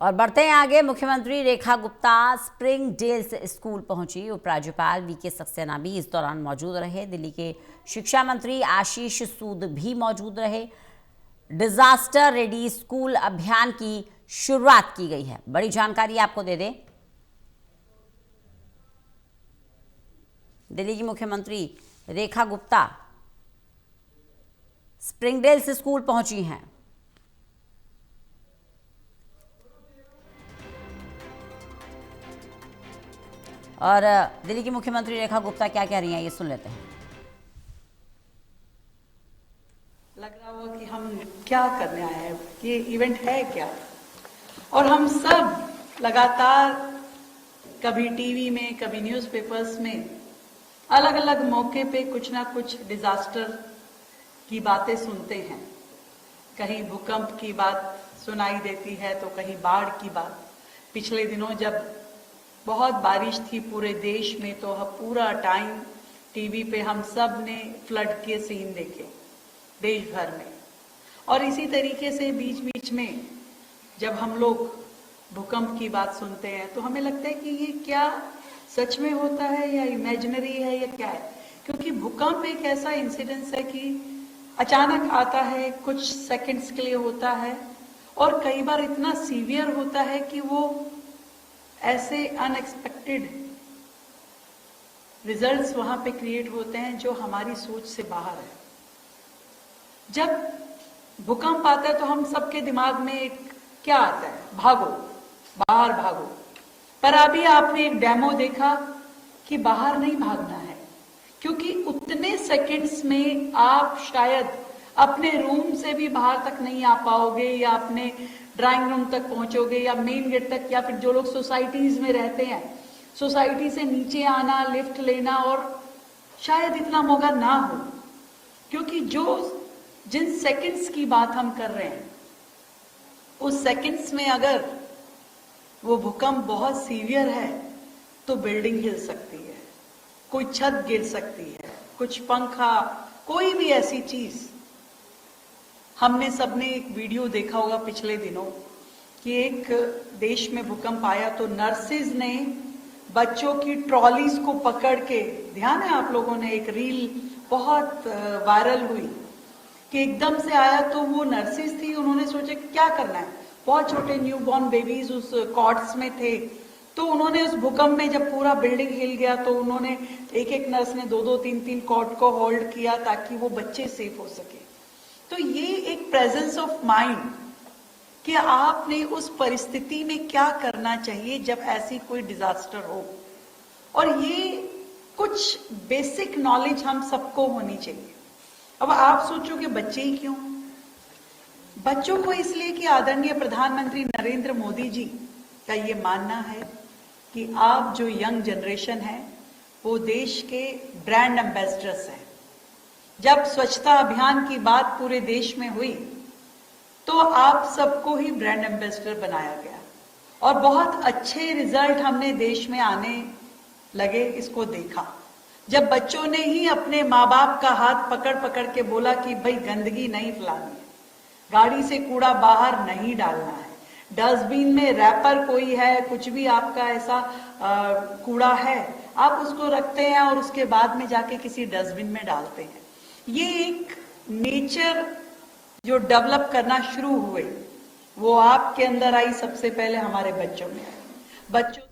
और बढ़ते हैं आगे। मुख्यमंत्री रेखा गुप्ता स्प्रिंगडेल्स स्कूल पहुंची। उपराज्यपाल वीके सक्सेना भी इस दौरान मौजूद रहे। दिल्ली के शिक्षा मंत्री आशीष सूद भी मौजूद रहे। डिजास्टर रेडी स्कूल अभियान की शुरुआत की गई है। बड़ी जानकारी आपको दे दें, दिल्ली की मुख्यमंत्री रेखा गुप्ता स्प्रिंगडेल्स स्कूल पहुंची हैं। और दिल्ली की मुख्यमंत्री रेखा गुप्ता क्या कह रही हैं, ये सुन लेते हैं। लग रहा होगा कि हम क्या करने आए हैं, ये इवेंट है क्या। और हम सब लगातार कभी टीवी में, कभी न्यूज़पेपर्स में अलग अलग मौके पे कुछ ना कुछ डिजास्टर की बातें सुनते हैं। कहीं भूकंप की बात सुनाई देती है तो कहीं बाढ़ की बात। पिछले दिनों जब बहुत बारिश थी पूरे देश में तो पूरा टाइम टीवी पे हम सब ने फ्लड के सीन देखे देश भर में। और इसी तरीके से बीच बीच में जब हम लोग भूकंप की बात सुनते हैं तो हमें लगता है कि ये क्या सच में होता है या इमेजिनरी है या क्या है। क्योंकि भूकंप एक ऐसा इंसिडेंस है कि अचानक आता है, कुछ सेकंड्स के लिए होता है और कई बार इतना सीवियर होता है कि वो ऐसे अनएक्सपेक्टेड रिजल्ट्स वहां पे क्रिएट होते हैं जो हमारी सोच से बाहर है। जब भूकंप आता है तो हम सबके दिमाग में एक क्या आता है, भागो, बाहर भागो। पर अभी आपने एक डेमो देखा कि बाहर नहीं भागना है, क्योंकि उतने सेकंड्स में आप शायद अपने रूम से भी बाहर तक नहीं आ पाओगे या अपने ड्राइंग रूम तक पहुंचोगे या मेन गेट तक, या फिर जो लोग सोसाइटीज में रहते हैं सोसाइटी से नीचे आना, लिफ्ट लेना, और शायद इतना मौका ना हो। क्योंकि जिन सेकंड्स की बात हम कर रहे हैं उस सेकंड्स में अगर वो भूकंप बहुत सीवियर है तो बिल्डिंग हिल सकती है, कोई छत गिर सकती है, कुछ पंखा, कोई भी ऐसी चीज। हमने सबने एक वीडियो देखा होगा पिछले दिनों कि एक देश में भूकंप आया तो नर्सेज ने बच्चों की ट्रॉलीज को पकड़ के, ध्यान है आप लोगों ने, एक रील बहुत वायरल हुई कि एकदम से आया तो वो नर्सेज थी, उन्होंने सोचा कि क्या करना है, बहुत छोटे न्यूबॉर्न बेबीज उस कॉट्स में थे। तो उन्होंने उस भूकंप में जब पूरा बिल्डिंग हिल गया तो उन्होंने एक एक नर्स ने दो दो तीन तीन कॉट को होल्ड किया ताकि वो बच्चे सेफ हो सके। तो ये एक प्रेजेंस ऑफ माइंड कि आपने उस परिस्थिति में क्या करना चाहिए जब ऐसी कोई डिजास्टर हो। और ये कुछ बेसिक नॉलेज हम सबको होनी चाहिए। अब आप सोचोगे बच्चे ही क्यों? बच्चों को इसलिए कि आदरणीय प्रधानमंत्री नरेंद्र मोदी जी का ये मानना है कि आप जो यंग जनरेशन है वो देश के ब्रांड एम्बेसडर्स हैं। जब स्वच्छता अभियान की बात पूरे देश में हुई तो आप सबको ही ब्रांड एम्बेसडर बनाया गया और बहुत अच्छे रिजल्ट हमने देश में आने लगे। इसको देखा जब बच्चों ने ही अपने माँ बाप का हाथ पकड़ पकड़ के बोला कि भाई गंदगी नहीं फैलानी है, गाड़ी से कूड़ा बाहर नहीं डालना है, डस्टबिन में रैपर कोई है, कुछ भी आपका ऐसा कूड़ा है आप उसको रखते हैं और उसके बाद में जाके किसी डस्टबिन में डालते हैं। ये एक नेचर जो डेवलप करना शुरू हुई वो आपके अंदर आई, सबसे पहले हमारे बच्चों में आई। बच्चों